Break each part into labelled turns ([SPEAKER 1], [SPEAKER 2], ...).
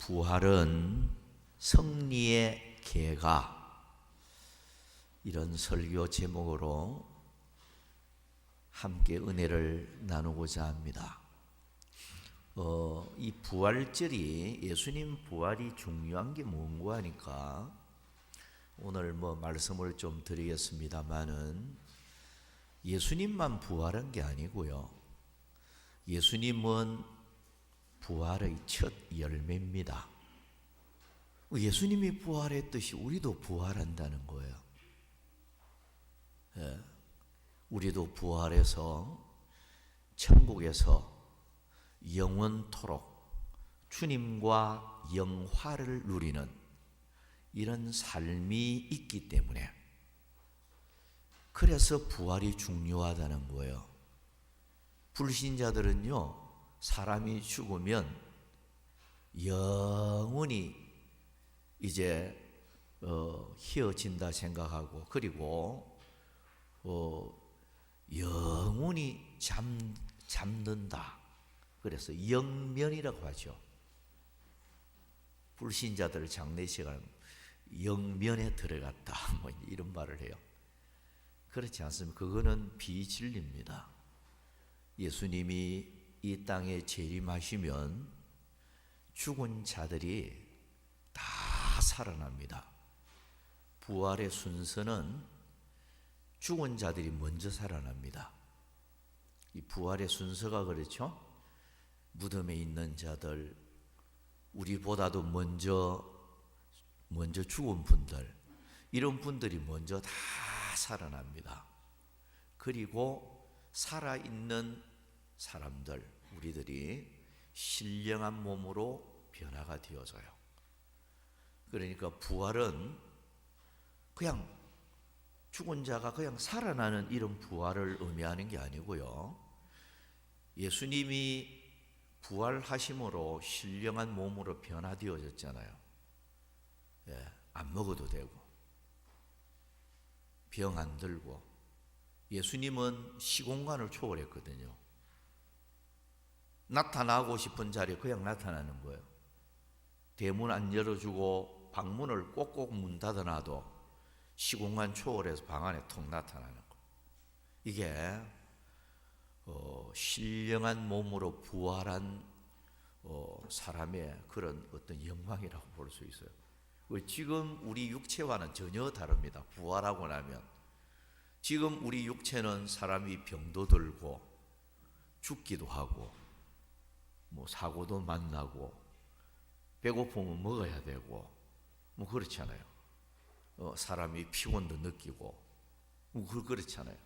[SPEAKER 1] 부활은 승리의 계가, 이런 설교 제목으로 함께 은혜를 나누고자 합니다. 이 부활절이, 예수님 부활이 중요한 게 뭔가 하니까 오늘 말씀을 좀 드리겠습니다만은, 예수님만 부활한 게 아니고요, 예수님은 부활의 첫 열매입니다. 예수님이 부활했듯이 우리도 부활한다는 거예요. 우리도 부활해서 천국에서 영원토록 주님과 영화를 누리는 이런 삶이 있기 때문에, 그래서 부활이 중요하다는 거예요. 불신자들은요, 사람이 죽으면 영원히 이제 희어진다 생각하고, 그리고 영원히 잠든다. 그래서 영면이라고 하죠. 불신자들 장례식은 영면에 들어갔다, 이런 말을 해요. 그렇지 않습니까? 그거는 비진리입니다. 예수님이 이 땅에 재림하시면 죽은 자들이 다 살아납니다. 부활의 순서는 죽은 자들이 먼저 살아납니다. 이 부활의 순서가 그렇죠? 무덤에 있는 자들, 우리보다도 먼저 죽은 분들, 이런 분들이 먼저 다 살아납니다. 그리고 살아있는 사람들, 우리들이 신령한 몸으로 변화가 되어져요. 그러니까 부활은 그냥 죽은 자가 그냥 살아나는 이런 부활을 의미하는 게 아니고요, 예수님이 부활하심으로 신령한 몸으로 변화되어졌잖아요. 안 먹어도 되고, 병 안 들고. 예수님은 시공간을 초월했거든요. 나타나고 싶은 자리에 그냥 나타나는 거예요. 대문 안 열어주고 방문을 꼭꼭 문 닫아놔도 시공간 초월해서 방 안에 턱 나타나는 거예요. 이게 신령한 몸으로 부활한 사람의 그런 어떤 영광이라고 볼 수 있어요. 지금 우리 육체와는 전혀 다릅니다. 부활하고 나면 지금 우리 육체는 사람이 병도 들고 죽기도 하고, 사고도 만나고, 배고프면 먹어야 되고, 그렇잖아요. 사람이 피곤도 느끼고, 그렇잖아요.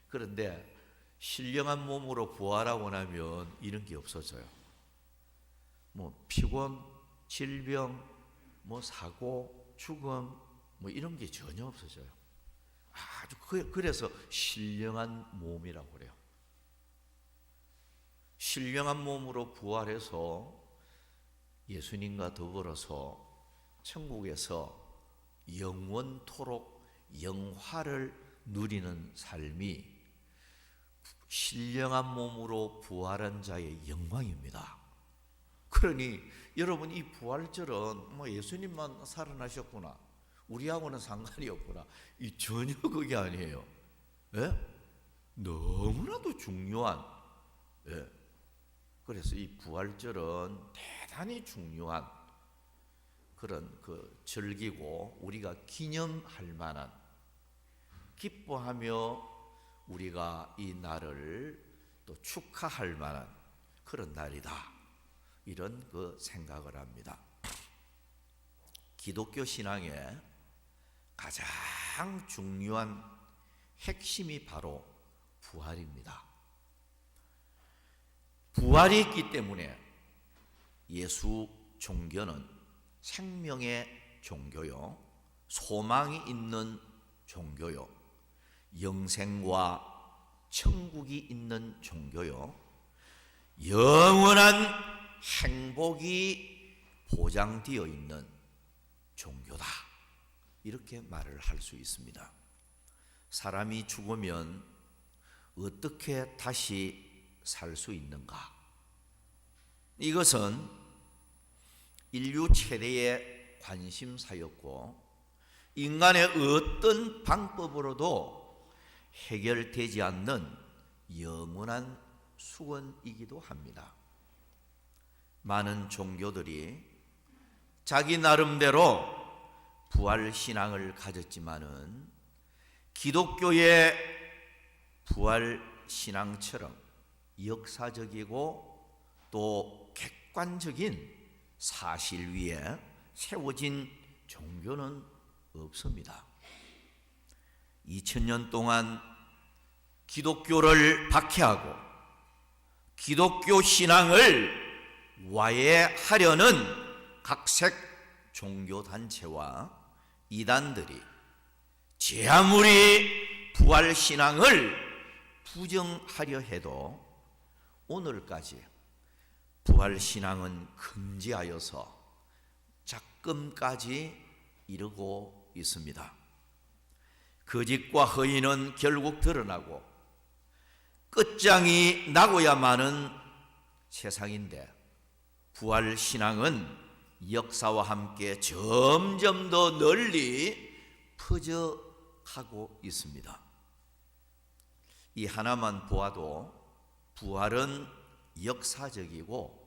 [SPEAKER 1] 그런데 신령한 몸으로 부활하고 나면 이런 게 없어져요. 피곤, 질병, 사고, 죽음, 이런 게 전혀 없어져요. 아주 그래서 신령한 몸이라고 그래요. 신령한 몸으로 부활해서 예수님과 더불어서 천국에서 영원토록 영화를 누리는 삶이 신령한 몸으로 부활한 자의 영광입니다. 그러니 여러분, 이 부활절은 예수님만 살아나셨구나, 우리하고는 상관이 없구나, 이 전혀 그게 아니에요. 너무나도 중요한, 그래서 이 부활절은 대단히 중요한 그런 절기고, 우리가 기념할 만한, 기뻐하며 우리가 이 날을 또 축하할 만한 그런 날이다, 이런 생각을 합니다. 기독교 신앙의 가장 중요한 핵심이 바로 부활입니다. 부활이 있기 때문에 예수 종교는 생명의 종교요, 소망이 있는 종교요, 영생과 천국이 있는 종교요, 영원한 행복이 보장되어 있는 종교다, 이렇게 말을 할 수 있습니다. 사람이 죽으면 어떻게 다시 살 수 있는가? 이것은 인류 최대의 관심사였고 인간의 어떤 방법으로도 해결되지 않는 영원한 수건이기도 합니다. 많은 종교들이 자기 나름대로 부활 신앙을 가졌지만은 기독교의 부활 신앙처럼 역사적이고 또 객관적인 사실 위에 세워진 종교는 없습니다. 2000년 동안 기독교를 박해하고 기독교 신앙을 와해하려는 각색 종교단체와 이단들이 제 아무리 부활 신앙을 부정하려 해도 오늘까지 부활 신앙은 금지하여서 작금까지 이르고 있습니다. 거짓과 허위는 결국 드러나고 끝장이 나고야만은 세상인데 부활 신앙은 역사와 함께 점점 더 널리 퍼져가고 있습니다. 이 하나만 보아도 부활은 역사적이고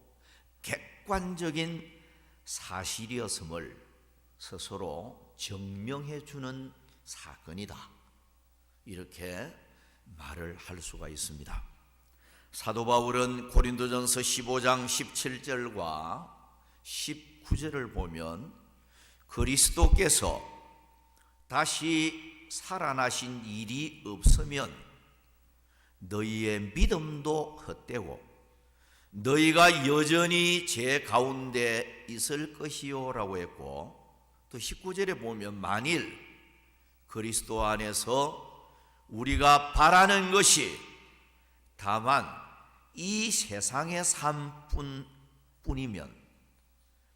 [SPEAKER 1] 객관적인 사실이었음을 스스로 증명해 주는 사건이다. 이렇게 말을 할 수가 있습니다. 사도 바울은 고린도전서 15장 17절과 19절을 보면 그리스도께서 다시 살아나신 일이 없으면 너희의 믿음도 헛되고 너희가 여전히 제 가운데 있을 것이요 라고 했고, 또 19절에 보면 만일 그리스도 안에서 우리가 바라는 것이 다만 이 세상의 삶뿐이면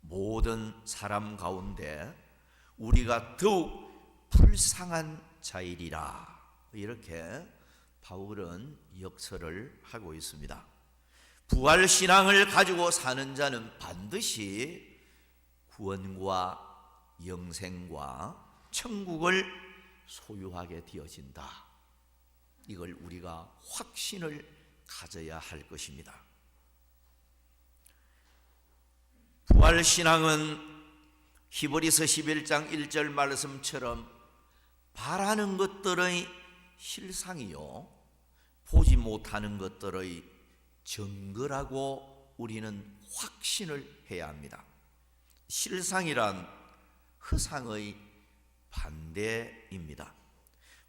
[SPEAKER 1] 모든 사람 가운데 우리가 더욱 불쌍한 자이리라. 이렇게 바울은 역설을 하고 있습니다. 부활신앙을 가지고 사는 자는 반드시 구원과 영생과 천국을 소유하게 되어진다. 이걸 우리가 확신을 가져야 할 것입니다. 부활신앙은 히브리서 11장 1절 말씀처럼 바라는 것들의 실상이요 보지 못하는 것들의 증거라고 우리는 확신을 해야 합니다. 실상이란 허상의 반대입니다.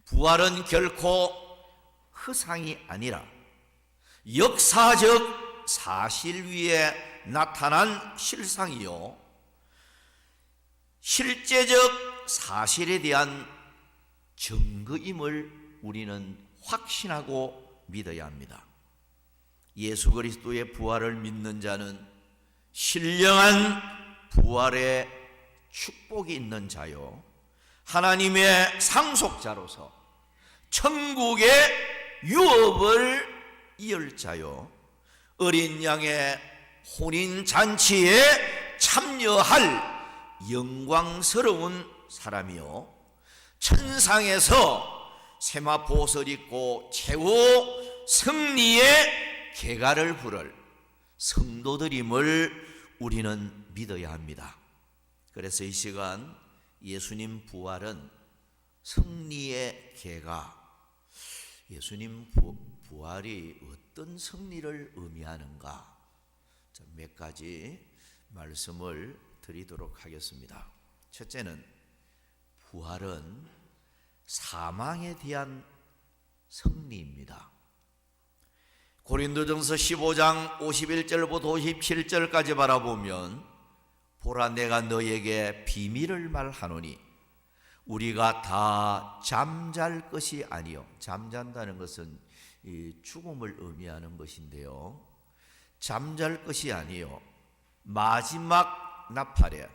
[SPEAKER 1] 부활은 결코 허상이 아니라 역사적 사실 위에 나타난 실상이요 실제적 사실에 대한 증거임을 우리는 확신하고 믿어야 합니다. 예수 그리스도의 부활을 믿는 자는 신령한 부활의 축복이 있는 자요 하나님의 상속자로서 천국의 유업을 이을 자요 어린 양의 혼인잔치에 참여할 영광스러운 사람이요 천상에서 세마포옷을 입고 최후 승리의 계가를 부를 성도들임을 우리는 믿어야 합니다. 그래서 이 시간 예수님 부활은 승리의 계가, 예수님 부활이 어떤 승리를 의미하는가 몇 가지 말씀을 드리도록 하겠습니다. 첫째는 부활은 사망에 대한 승리입니다. 고린도전서 15장 51절부터 57절까지 바라보면 보라 내가 너에게 비밀을 말하노니 우리가 다 잠잘 것이 아니요 잠잔다는 것은 죽음을 의미하는 것인데요 잠잘 것이 아니요 마지막 나팔에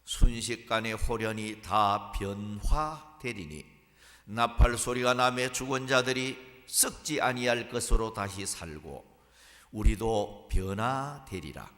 [SPEAKER 1] 순식간에 호련히 다 변화되리니 나팔 소리가 나매 죽은 자들이 썩지 아니할 것으로 다시 살고 우리도 변화되리라.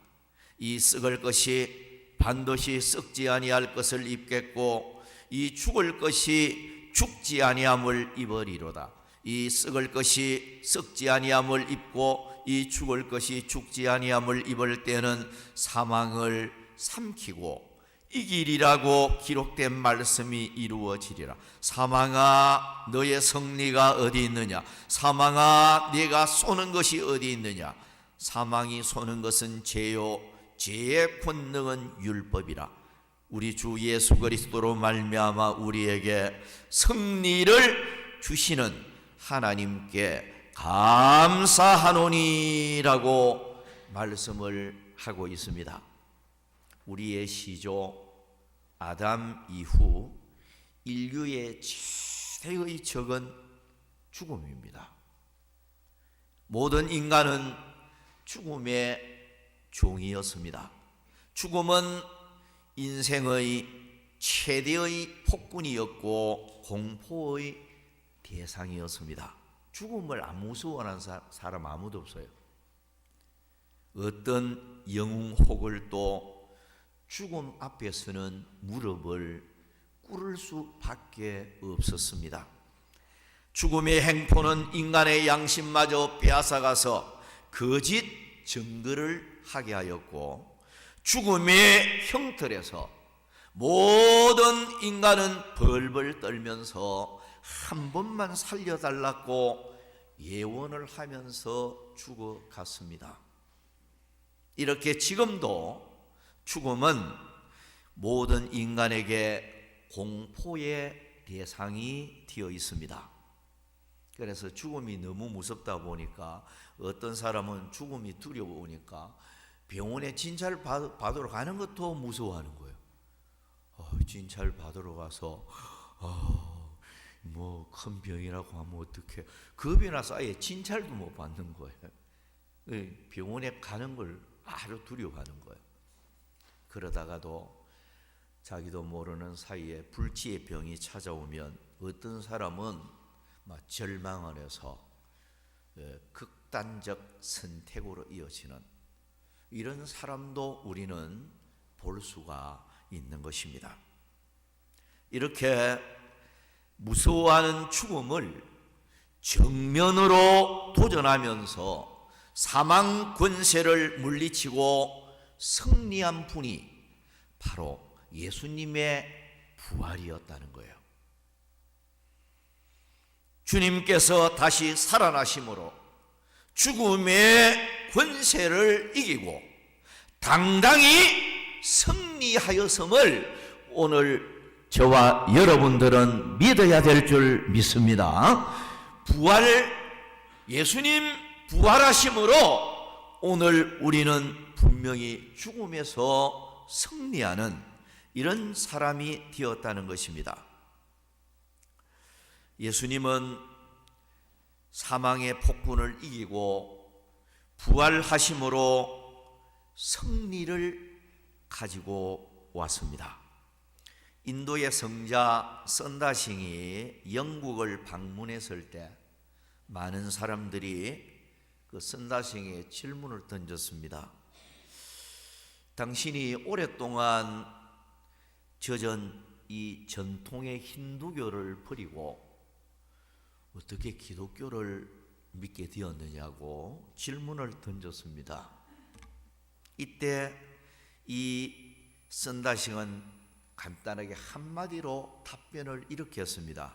[SPEAKER 1] 이 썩을 것이 반드시 썩지 아니할 것을 입겠고 이 죽을 것이 죽지 아니함을 입으리로다. 이 썩을 것이 썩지 아니함을 입고 이 죽을 것이 죽지 아니함을 입을 때는 사망을 삼키고 이기리라고 기록된 말씀이 이루어지리라. 사망아 너의 승리가 어디 있느냐? 사망아 네가 쏘는 것이 어디 있느냐? 사망이 쏘는 것은 죄요 죄의 권능은 율법이라. 우리 주 예수 그리스도로 말미암아 우리에게 승리를 주시는 하나님께 감사하노니라고 말씀을 하고 있습니다. 우리의 시조 아담 이후 인류의 최대의 적은 죽음입니다. 모든 인간은 죽음의 종이었습니다. 죽음은 인생의 최대의 폭군이었고 공포의 대상이었습니다. 죽음을 안 무서워하는 사람 아무도 없어요. 어떤 영웅 혹을도 죽음 앞에서는 무릎을 꿇을 수밖에 없었습니다. 죽음의 행포는 인간의 양심마저 빼앗아가서 거짓 증거를 하게 하였고 죽음의 형틀에서 모든 인간은 벌벌 떨면서 한 번만 살려달라고 예원을 하면서 죽어갔습니다. 이렇게 지금도 죽음은 모든 인간에게 공포의 대상이 되어 있습니다. 그래서 죽음이 너무 무섭다 보니까 어떤 사람은 죽음이 두려우니까 병원에 진찰 받으러 가는 것도 무서워하는 거예요. 진찰 받으러 가서 뭐 큰 병이라고 하면 어떡해. 겁이 나서 아예 진찰도 못 받는 거예요. 병원에 가는 걸 아주 두려워하는 거예요. 그러다가도 자기도 모르는 사이에 불치의 병이 찾아오면 어떤 사람은 막 절망 안에서 극단적 선택으로 이어지는 이런 사람도 우리는 볼 수가 있는 것입니다. 이렇게 무서워하는 죽음을 정면으로 도전하면서 사망 권세를 물리치고 승리한 분이 바로 예수님의 부활이었다는 거예요. 주님께서 다시 살아나심으로 죽음의 권세를 이기고 당당히 승리하였음을 오늘 저와 여러분들은 믿어야 될 줄 믿습니다. 예수님 부활하심으로 오늘 우리는 분명히 죽음에서 승리하는 이런 사람이 되었다는 것입니다. 예수님은 사망의 폭군을 이기고 부활하심으로 승리를 가지고 왔습니다. 인도의 성자 선다싱이 영국을 방문했을 때 많은 사람들이 그 선다싱에 질문을 던졌습니다. 당신이 오랫동안 젖은 이 전통의 힌두교를 버리고 어떻게 기독교를 믿게 되었느냐고 질문을 던졌습니다. 이때 이 선다싱은 간단하게 한마디로 답변을 일으켰습니다.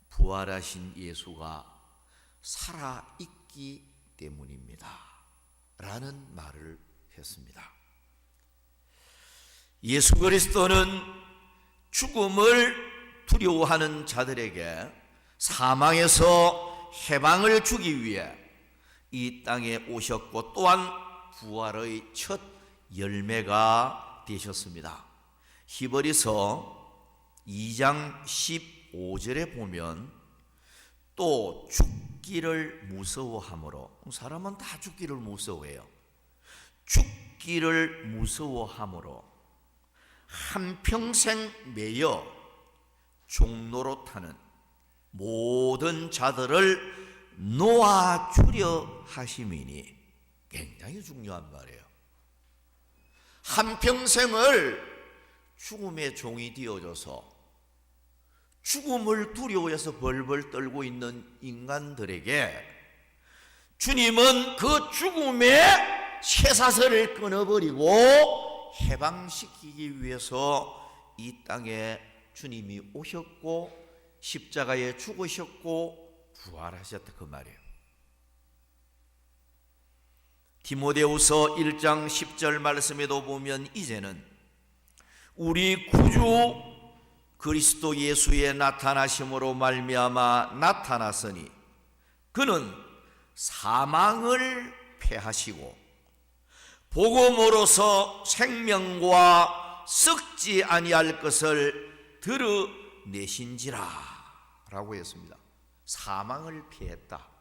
[SPEAKER 1] 부활하신 예수가 살아있기 때문입니다. 라는 말을 했습니다. 예수 그리스도는 죽음을 두려워하는 자들에게 사망에서 해방을 주기 위해 이 땅에 오셨고 또한 부활의 첫 열매가 되셨습니다. 히브리서 2장 15절에 보면 또 죽기를 무서워함으로, 사람은 다 죽기를 무서워해요. 죽기를 무서워함으로 한평생 매여 종로로 타는 모든 자들을 놓아주려 하심이니, 굉장히 중요한 말이에요. 한평생을 죽음의 종이 되어져서 죽음을 두려워해서 벌벌 떨고 있는 인간들에게 주님은 그 죽음의 쇠사슬을 끊어버리고 해방시키기 위해서 이 땅에 주님이 오셨고 십자가에 죽으셨고 부활하셨다, 그 말이에요. 디모데후서 1장 10절 말씀에도 보면 이제는 우리 구주 그리스도 예수의 나타나심으로 말미암아 나타났으니 그는 사망을 패하시고 복음으로서 생명과 썩지 아니할 것을 드러내신지라 라고 했습니다. 사망을 피했다.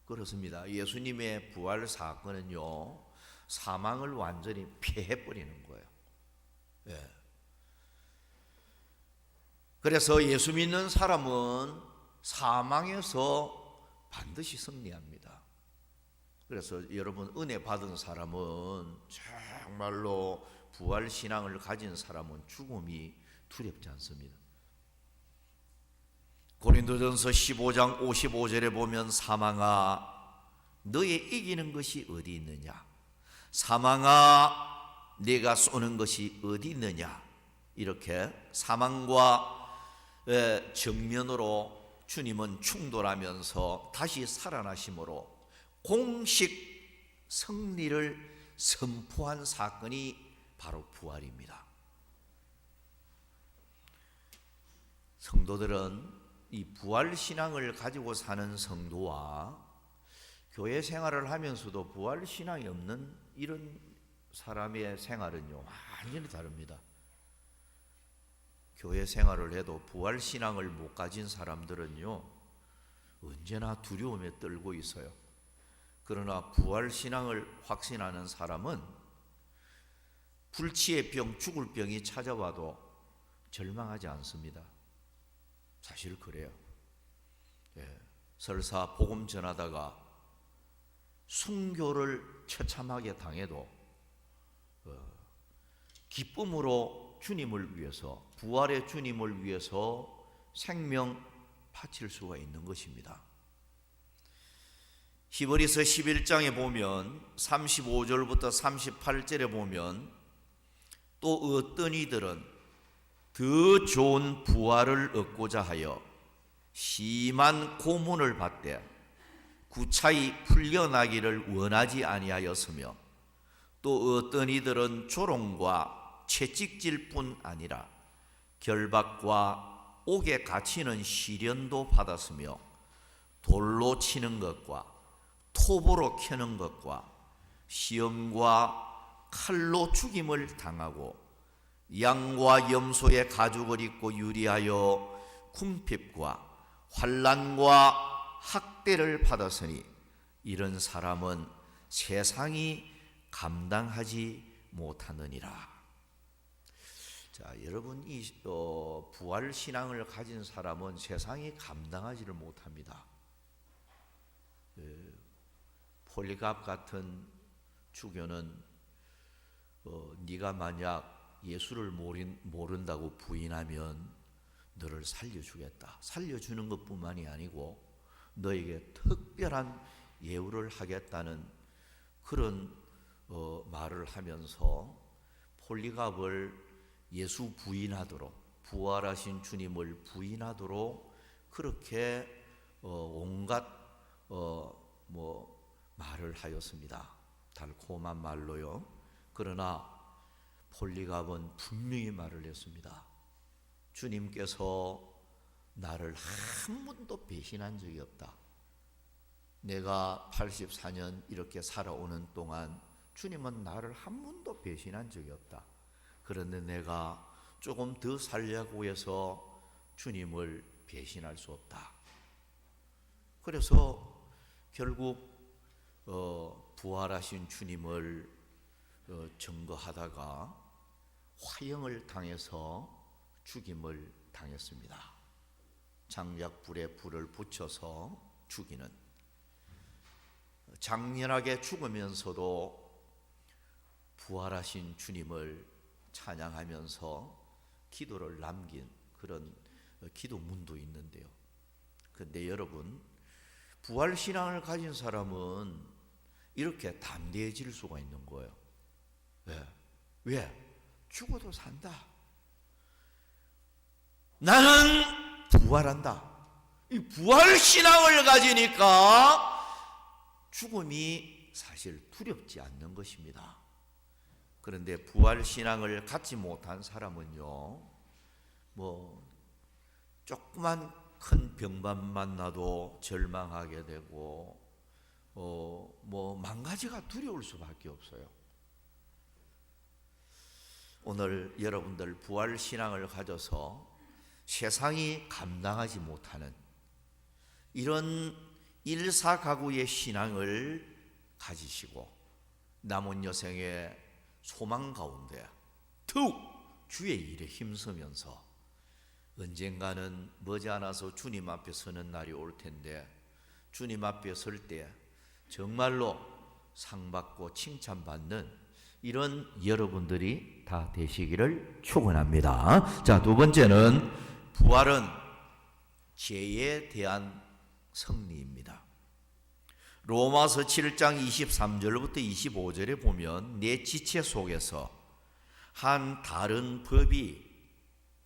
[SPEAKER 1] 그렇습니다. 예수님의 부활 사건은요, 사망을 완전히 피해버리는 거예요. 예. 그래서 예수 믿는 사람은 사망에서 반드시 승리합니다. 그래서 여러분, 은혜 받은 사람은 정말로 부활 신앙을 가진 사람은 죽음이 두렵지 않습니다. 고린도전서 15장 55절에 보면 사망아 너의 이기는 것이 어디 있느냐, 사망아 네가 쏘는 것이 어디 있느냐, 이렇게 사망과 정면으로 주님은 충돌하면서 다시 살아나심으로 공식 승리를 선포한 사건이 바로 부활입니다. 성도들은 이 부활 신앙을 가지고 사는 성도와 교회 생활을 하면서도 부활 신앙이 없는 이런 사람의 생활은요, 완전히 다릅니다. 교회 생활을 해도 부활 신앙을 못 가진 사람들은요, 언제나 두려움에 떨고 있어요. 그러나 부활 신앙을 확신하는 사람은 불치의 병, 죽을 병이 찾아와도 절망하지 않습니다. 사실 그래요. 예, 설사 복음 전하다가 순교를 처참하게 당해도 기쁨으로 주님을 위해서, 부활의 주님을 위해서 생명 바칠 수가 있는 것입니다. 히브리서 11장에 보면 35절부터 38절에 보면 또 어떤 이들은 더 좋은 부활을 얻고자 하여 심한 고문을 받되 구차히 풀려나기를 원하지 아니하였으며 또 어떤 이들은 조롱과 채찍질 뿐 아니라 결박과 옥에 갇히는 시련도 받았으며 돌로 치는 것과 톱으로 켜는 것과 시험과 칼로 죽임을 당하고 양과 염소의 가죽을 입고 유리하여 궁핍과 환난과 학대를 받았으니 이런 사람은 세상이 감당하지 못하느니라. 자, 여러분, 이 부활 신앙을 가진 사람은 세상이 감당하지를 못합니다. 폴리갑 같은 주교는 네가 만약 예수를 모른다고 부인하면 너를 살려주겠다. 살려주는 것뿐만이 아니고 너에게 특별한 예우를 하겠다는 그런 말을 하면서 폴리갑을 예수 부인하도록, 부활하신 주님을 부인하도록 그렇게 온갖 말을 하였습니다. 달콤한 말로요. 그러나 폴리갑은 분명히 말을 했습니다. 주님께서 나를 한 번도 배신한 적이 없다. 내가 84년 이렇게 살아오는 동안 주님은 나를 한 번도 배신한 적이 없다. 그런데 내가 조금 더 살려고 해서 주님을 배신할 수 없다. 그래서 결국 부활하신 주님을 증거하다가 화형을 당해서 죽임을 당했습니다. 장작불에 불을 붙여서 죽이는, 장렬하게 죽으면서도 부활하신 주님을 찬양하면서 기도를 남긴 그런 기도문도 있는데요. 그런데 여러분, 부활신앙을 가진 사람은 이렇게 담대해질 수가 있는 거예요. 왜? 죽어도 산다. 나는 부활한다. 이 부활신앙을 가지니까 죽음이 사실 두렵지 않는 것입니다. 그런데 부활신앙을 갖지 못한 사람은요, 조그만 큰 병만 만나도 절망하게 되고, 만 가지가 두려울 수밖에 없어요. 오늘 여러분들 부활신앙을 가져서 세상이 감당하지 못하는 이런 일사가구의 신앙을 가지시고 남은 여생의 소망 가운데 더욱 주의 일에 힘쓰면서 언젠가는 머지않아서 주님 앞에 서는 날이 올 텐데, 주님 앞에 설 때 정말로 상받고 칭찬받는 이런 여러분들이 다 되시기를 축원합니다. 자, 두 번째는 부활은 죄에 대한 승리입니다. 로마서 7장 23절부터 25절에 보면 내 지체 속에서 한 다른 법이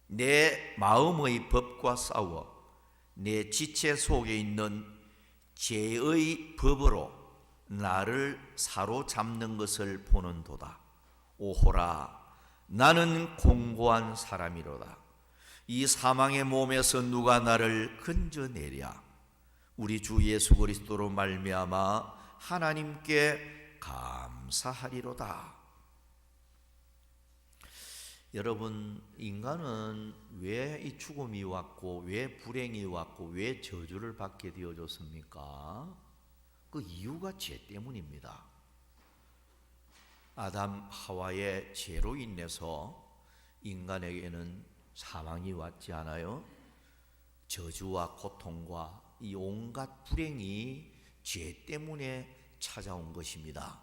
[SPEAKER 1] 내 마음의 법과 싸워 내 지체 속에 있는 죄의 법으로 나를 사로잡는 것을 보는도다. 오호라, 나는 공고한 사람이로다. 이 사망의 몸에서 누가 나를 건져내랴. 우리 주 예수 그리스도로 말미암아 하나님께 감사하리로다. 여러분, 인간은 왜 이 죽음이 왔고 왜 불행이 왔고 왜 저주를 받게 되어졌습니까? 그 이유가 죄 때문입니다. 아담 하와의 죄로 인해서 인간에게는 사망이 왔지 않아요? 저주와 고통과 이 온갖 불행이 죄 때문에 찾아온 것입니다.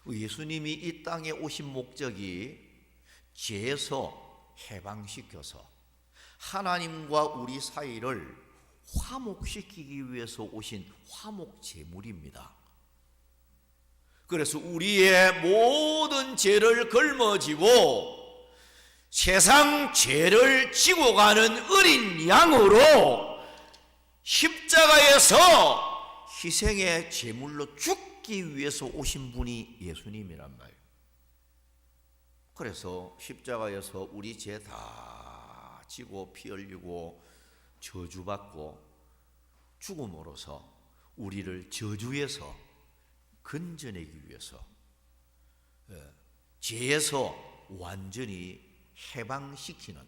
[SPEAKER 1] 예수님이 이 땅에 오신 목적이 죄에서 해방시켜서 하나님과 우리 사이를 화목시키기 위해서 오신 화목제물입니다. 그래서 우리의 모든 죄를 걸머지고 세상 죄를 지고 가는 어린 양으로 십자가에서 희생의 제물로 죽기 위해서 오신 분이 예수님이란 말이에요. 그래서 십자가에서 우리 죄 다 지고 피 흘리고 저주받고 죽음으로써 우리를 저주에서 건져내기 위해서, 죄에서 완전히 해방시키는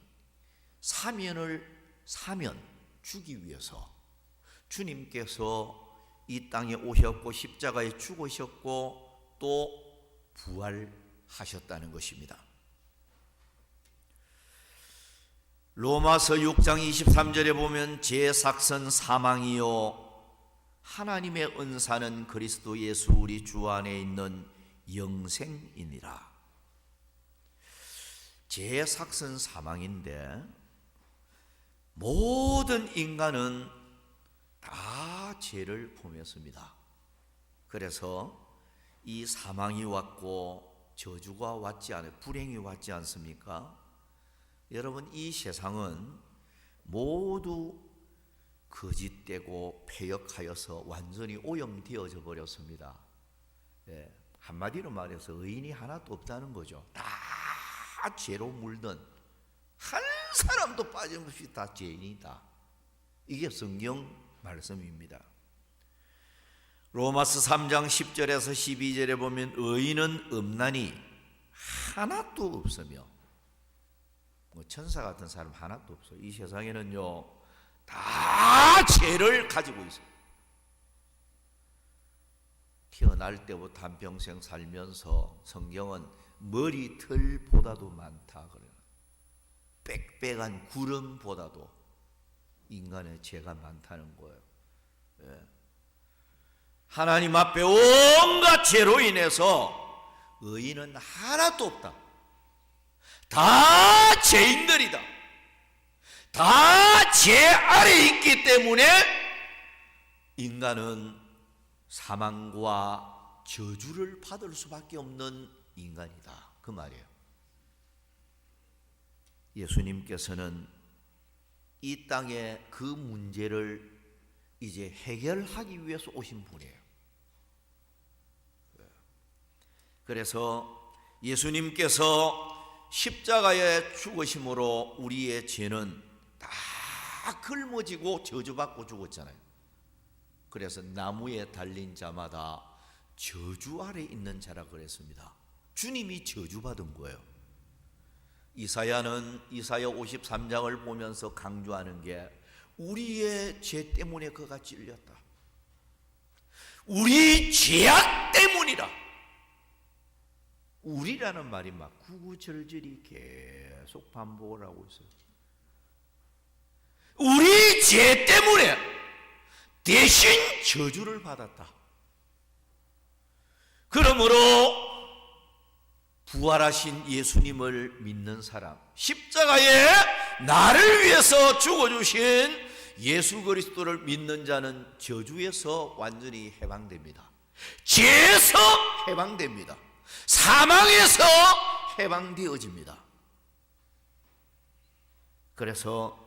[SPEAKER 1] 사면 주기 위해서 주님께서 이 땅에 오셨고 십자가에 죽으셨고 또 부활하셨다는 것입니다. 로마서 6장 23절에 보면 제 삭선 사망이요 하나님의 은사는 그리스도 예수 우리 주 안에 있는 영생이니라. 제 삭선 사망인데 모든 인간은 다 죄를 범했습니다. 그래서 이 사망이 왔고 저주가 왔지 않아요? 불행이 왔지 않습니까? 여러분, 이 세상은 모두 거짓되고 패역하여서 완전히 오염되어져 버렸습니다. 한마디로 말해서 의인이 하나도 없다는 거죠. 다 죄로 물든 한 사람도 빠짐없이 다 죄인이다. 이게 성경 말씀입니다. 로마서 3장 10절에서 12절에 보면 의인은 없나니 하나도 없으며, 천사 같은 사람 하나도 없어요. 이 세상에는요 다 죄를 가지고 있어요. 태어날 때부터 한평생 살면서 성경은 머리털보다도 많다 그래요. 빽빽한 구름보다도 인간의 죄가 많다는 거예요. 하나님 앞에 온갖 죄로 인해서 의인은 하나도 없다. 다 죄인들이다. 다 죄 아래 있기 때문에 인간은 사망과 저주를 받을 수밖에 없는 인간이다. 그 말이에요. 예수님께서는 이 땅에 그 문제를 이제 해결하기 위해서 오신 분이에요. 그래서 예수님께서 십자가에 죽으심으로 우리의 죄는 다 짊어지고 저주받고 죽었잖아요. 그래서 나무에 달린 자마다 저주 아래 있는 자라 그랬습니다. 주님이 저주받은 거예요. 이사야는 이사야 53장을 보면서 강조하는 게 우리의 죄 때문에 그가 찔렸다. 우리 죄악 때문이라. 우리라는 말이 막 구구절절히 계속 반복을 하고 있어요. 우리 죄 때문에 대신 저주를 받았다. 그러므로 부활하신 예수님을 믿는 사람, 십자가에 나를 위해서 죽어주신 예수 그리스도를 믿는 자는 저주에서 완전히 해방됩니다. 죄에서 해방됩니다. 사망에서 해방되어집니다. 그래서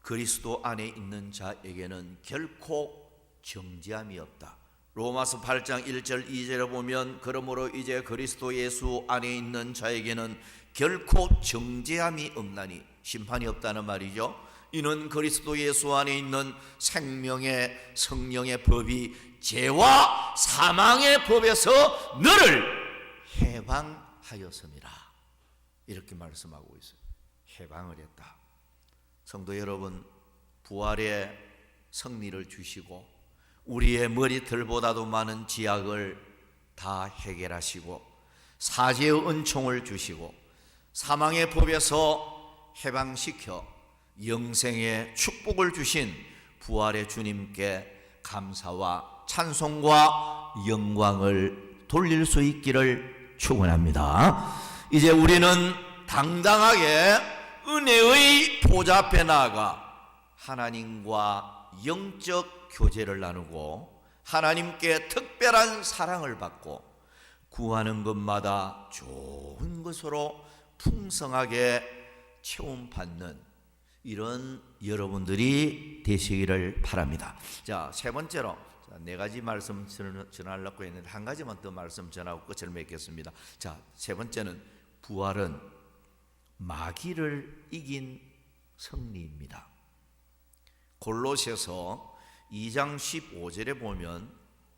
[SPEAKER 1] 그리스도 안에 있는 자에게는 결코 정죄함이 없다. 로마서 8장 1절 2절에 보면 그러므로 이제 그리스도 예수 안에 있는 자에게는 결코 정죄함이 없나니, 심판이 없다는 말이죠. 이는 그리스도 예수 안에 있는 생명의 성령의 법이 죄와 사망의 법에서 너를 해방하였습니다. 이렇게 말씀하고 있어요. 해방을 했다. 성도 여러분, 부활의 승리를 주시고 우리의 머리털보다도 많은 지약을 다 해결하시고 사죄의 은총을 주시고 사망의 법에서 해방시켜 영생의 축복을 주신 부활의 주님께 감사와 찬송과 영광을 돌릴 수 있기를 축원합니다. 이제 우리는 당당하게 은혜의 보좌 앞에 나아가 하나님과 영적 교제를 나누고 하나님께 특별한 사랑을 받고 구하는 것마다 좋은 것으로 풍성하게 채움받는 이런 여러분들이 되시기를 바랍니다. 자, 세 번째로 네 가지 말씀 전하려고 했는데 한 가지만 더 말씀 전하고 끝을 맺겠습니다. 자, 세 번째는 부활은 마귀를 이긴 승리입니다. 골로새서 2장 15절에 보면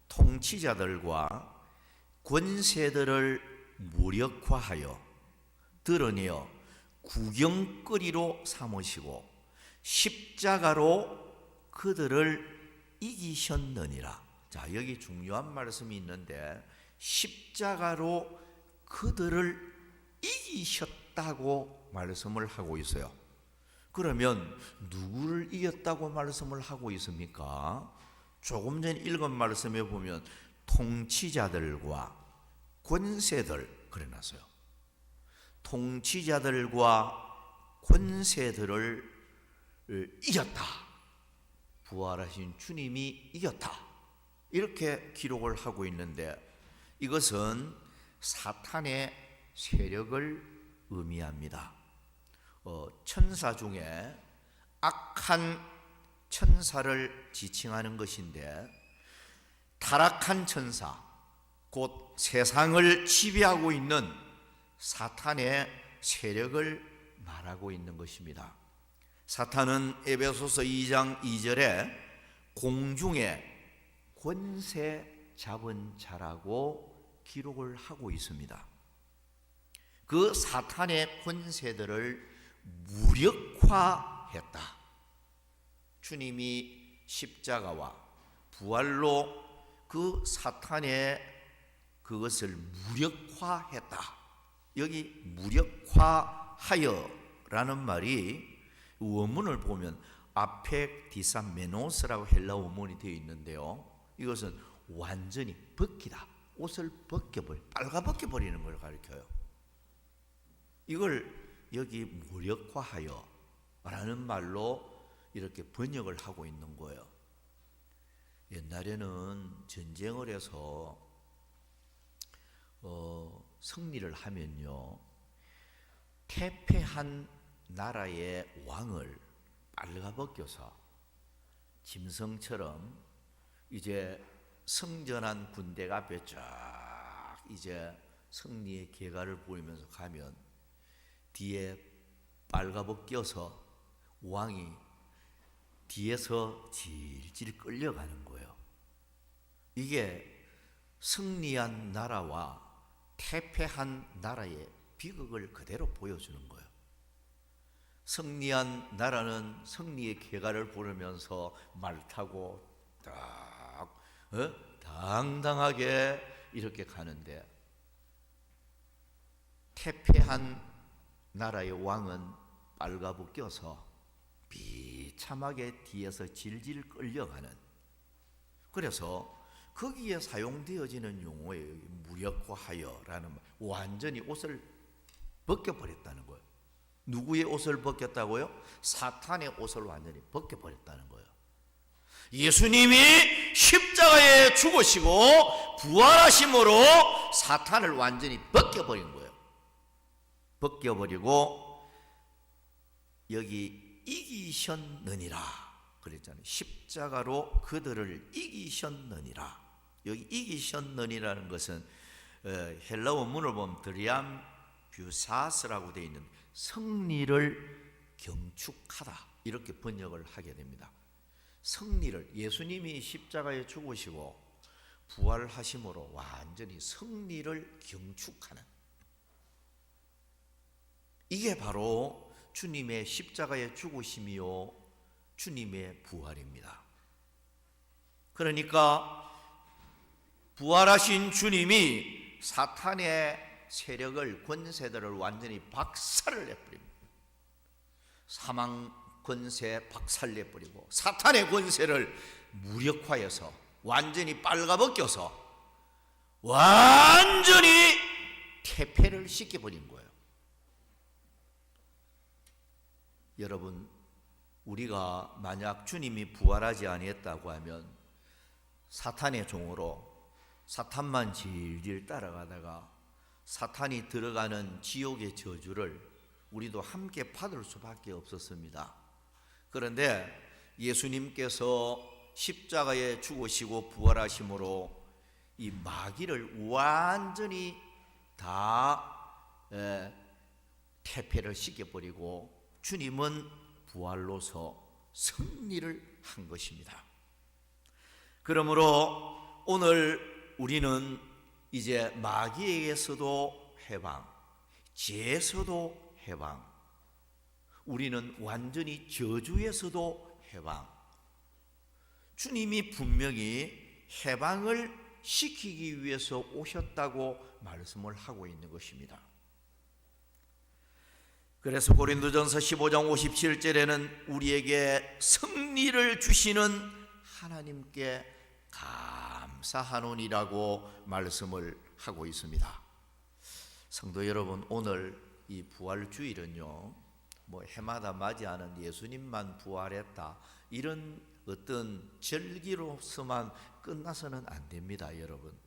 [SPEAKER 1] 통치자들과 권세들을 무력화하여 드러내어 구경거리로 삼으시고 십자가로 그들을 이기셨느니라. 자, 여기 중요한 말씀이 있는데 십자가로 그들을 이기셨다고 말씀을 하고 있어요. 그러면 누구를 이겼다고 말씀을 하고 있습니까? 조금 전 읽은 말씀에 보면 통치자들과 권세들 그래놨어요. 통치자들과 권세들을 이겼다. 부활하신 주님이 이겼다. 이렇게 기록을 하고 있는데 이것은 사탄의 세력을 의미합니다. 천사 중에 악한 천사를 지칭하는 것인데 타락한 천사, 곧 세상을 지배하고 있는 사탄의 세력을 말하고 있는 것입니다. 사탄은 에베소서 2장 2절에 공중에 권세 잡은 자라고 기록을 하고 있습니다. 그 사탄의 권세들을 무력화했다. 주님이 십자가와 부활로 그 사탄의 그것을 무력화했다. 여기 무력화하여라는 말이 원문을 보면 아펙디사메노스라고 헬라 원문이 되어 있는데요. 이것은 완전히 벗기다, 옷을 빨가벗겨 버리는 걸 가리켜요. 이걸 여기 무력화하여 라는 말로 이렇게 번역을 하고 있는 거예요. 옛날에는 전쟁을 해서 승리를 하면요, 패배한 나라의 왕을 빨가벗겨서 짐승처럼 이제 승전한 군대가 앞에 쫙 이제 승리의 계가를 보이면서 가면 뒤에 빨가벗겨서 왕이 뒤에서 질질 끌려가는 거예요. 이게 승리한 나라와 패배한 나라의 비극을 그대로 보여주는 거예요. 승리한 나라는 승리의 계가를 부르면서 말 타고 딱 당당하게 이렇게 가는데, 패배한 나라의 왕은 빨가벗겨서 비참하게 뒤에서 질질 끌려가는, 그래서 거기에 사용되어지는 용어예요. 무력화하여라는 말. 완전히 옷을 벗겨버렸다는 거예요. 누구의 옷을 벗겼다고요? 사탄의 옷을 완전히 벗겨버렸다는 거예요. 예수님이 십자가에 죽으시고 부활하심으로 사탄을 완전히 벗겨버린 거예요. 벗겨버리고 여기 이기셨느니라 그랬잖아요. 십자가로 그들을 이기셨느니라. 여기 이기셨느니라는 것은 헬라 원문을 보면 드리암 뷰사스라고 되어 있는 승리를 경축하다 이렇게 번역을 하게 됩니다. 승리를, 예수님이 십자가에 죽으시고 부활하심으로 완전히 승리를 경축하는, 이게 바로 주님의 십자가의 죽으심이요 주님의 부활입니다. 그러니까 부활하신 주님이 사탄의 세력을, 권세들을 완전히 박살을 내버립니다. 사망 권세 박살내버리고 사탄의 권세를 무력화해서 완전히 빨가벗겨서 완전히 퇴폐를 시켜버린 거예요. 여러분, 우리가 만약 주님이 부활하지 아니했다고 하면 사탄의 종으로 사탄만 질질 따라가다가 사탄이 들어가는 지옥의 저주를 우리도 함께 받을 수밖에 없었습니다. 그런데 예수님께서 십자가에 죽으시고 부활하심으로 이 마귀를 완전히 다 퇴폐를 시켜버리고 주님은 부활로서 승리를 한 것입니다. 그러므로 오늘 우리는 이제 마귀에게서도 해방, 죄에서도 해방, 우리는 완전히 저주에서도 해방. 주님이 분명히 해방을 시키기 위해서 오셨다고 말씀을 하고 있는 것입니다. 그래서 고린도전서 15장 57절에는 우리에게 승리를 주시는 하나님께 감사하노니라고 말씀을 하고 있습니다. 성도 여러분, 오늘 이 부활주일은요, 뭐 해마다 맞이하는 예수님만 부활했다 이런 어떤 절기로서만 끝나서는 안 됩니다. 여러분,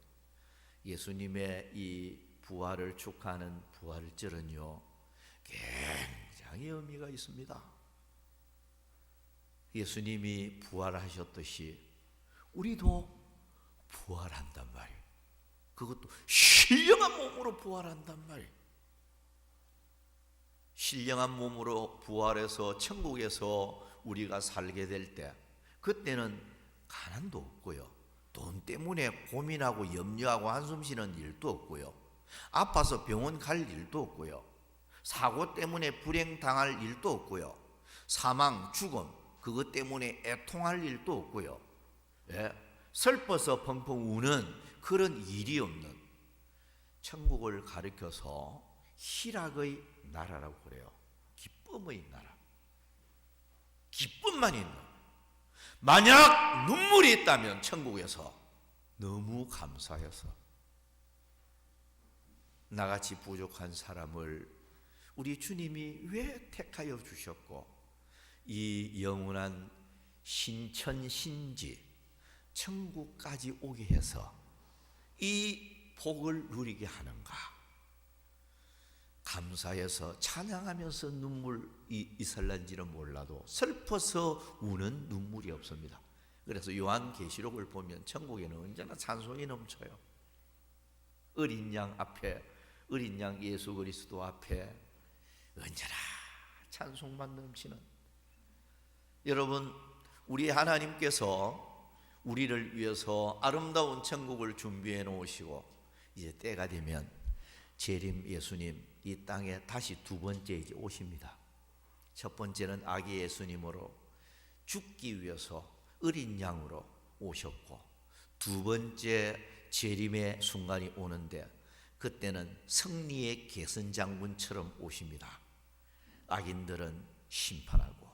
[SPEAKER 1] 예수님의 이 부활을 축하하는 부활절은요 굉장히 의미가 있습니다. 예수님이 부활하셨듯이 우리도 부활한단 말이에요. 그것도 신령한 몸으로 부활한단 말이에요. 신령한 몸으로 부활해서 천국에서 우리가 살게 될 때, 그때는 가난도 없고요, 돈 때문에 고민하고 염려하고 한숨 쉬는 일도 없고요, 아파서 병원 갈 일도 없고요, 사고 때문에 불행당할 일도 없고요, 사망, 죽음 그것 때문에 애통할 일도 없고요, 슬퍼서 펑펑 우는 그런 일이 없는 천국을 가리켜서 희락의 나라라고 그래요. 기쁨의 나라, 기쁨만 있는. 만약 눈물이 있다면 천국에서 너무 감사해서 나같이 부족한 사람을 우리 주님이 왜 택하여 주셨고 이 영원한 신천신지 천국까지 오게 해서 이 복을 누리게 하는가? 감사해서 찬양하면서 눈물이 있을런지는 몰라도 슬퍼서 우는 눈물이 없습니다. 그래서 요한계시록을 보면 천국에는 언제나 찬송이 넘쳐요. 어린 양 앞에, 어린 양 예수 그리스도 앞에 언제나 찬송만 넘치는, 여러분, 우리 하나님께서 우리를 위해서 아름다운 천국을 준비해 놓으시고 이제 때가 되면 재림 예수님 이 땅에 다시 두 번째 이제 오십니다. 첫 번째는 아기 예수님으로 죽기 위해서 어린 양으로 오셨고, 두 번째 재림의 순간이 오는데 그때는 승리의 계승장군처럼 오십니다. 악인들은 심판하고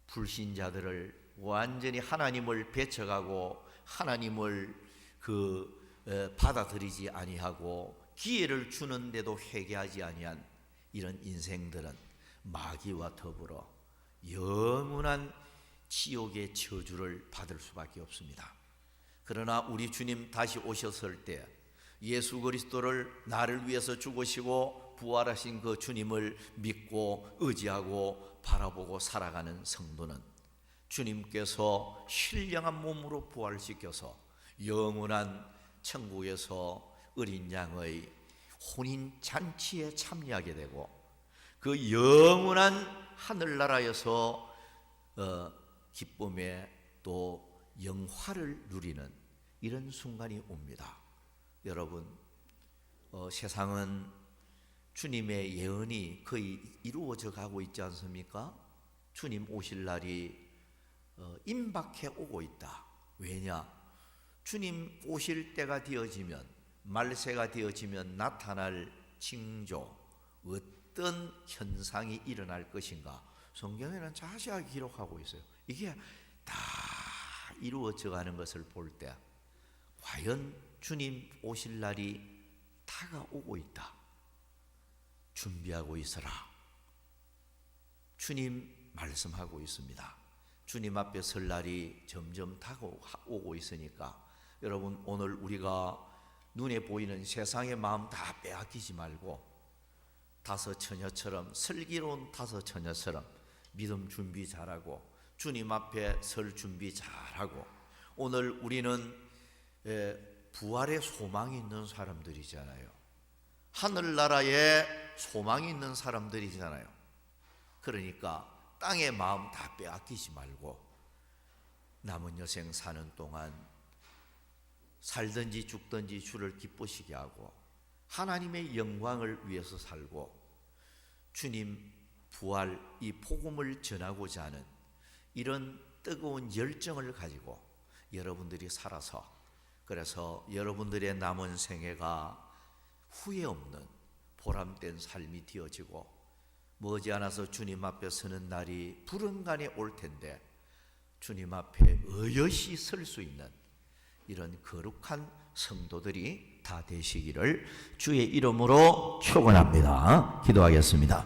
[SPEAKER 1] 불신자들을 완전히 하나님을 배척하고 하나님을 받아들이지 아니하고 기회를 주는데도 회개하지 아니한 이런 인생들은 마귀와 더불어 영원한 지옥의 저주를 받을 수밖에 없습니다. 그러나 우리 주님 다시 오셨을 때 예수 그리스도를 나를 위해서 죽으시고 부활하신 그 주님을 믿고 의지하고 바라보고 살아가는 성도는 주님께서 신령한 몸으로 부활시켜서 영원한 천국에서 어린 양의 혼인 잔치에 참여하게 되고 그 영원한 하늘나라에서 기쁨에 또 영화를 누리는 이런 순간이 옵니다. 여러분, 세상은 주님의 예언이 거의 이루어져 가고 있지 않습니까? 주님 오실 날이 임박해 오고 있다. 왜냐? 주님 오실 때가 되어지면, 말세가 되어지면 나타날 징조, 어떤 현상이 일어날 것인가 성경에는 자세하게 기록하고 있어요. 이게 다 이루어져 가는 것을 볼 때 과연 주님 오실 날이 다가오고 있다. 준비하고 있어라. 주님 말씀하고 있습니다. 주님 앞에 설 날이 점점 다가오고 있으니까 여러분, 오늘 우리가 눈에 보이는 세상의 마음 다 빼앗기지 말고 다섯 처녀처럼, 슬기로운 다섯 처녀처럼 믿음 준비 잘하고 주님 앞에 설 준비 잘하고, 오늘 우리는 부활의 소망이 있는 사람들이잖아요. 하늘나라에 소망이 있는 사람들이잖아요. 그러니까 땅의 마음 다 빼앗기지 말고 남은 여생 사는 동안 살든지 죽든지 주를 기쁘시게 하고 하나님의 영광을 위해서 살고 주님 부활 이 복음을 전하고자 하는 이런 뜨거운 열정을 가지고 여러분들이 살아서, 그래서 여러분들의 남은 생애가 후회 없는 보람된 삶이 되어지고 머지않아서 주님 앞에 서는 날이 불언간에 올 텐데 주님 앞에 의젓이 설 수 있는 이런 거룩한 성도들이 다 되시기를 주의 이름으로 축원합니다. 기도하겠습니다.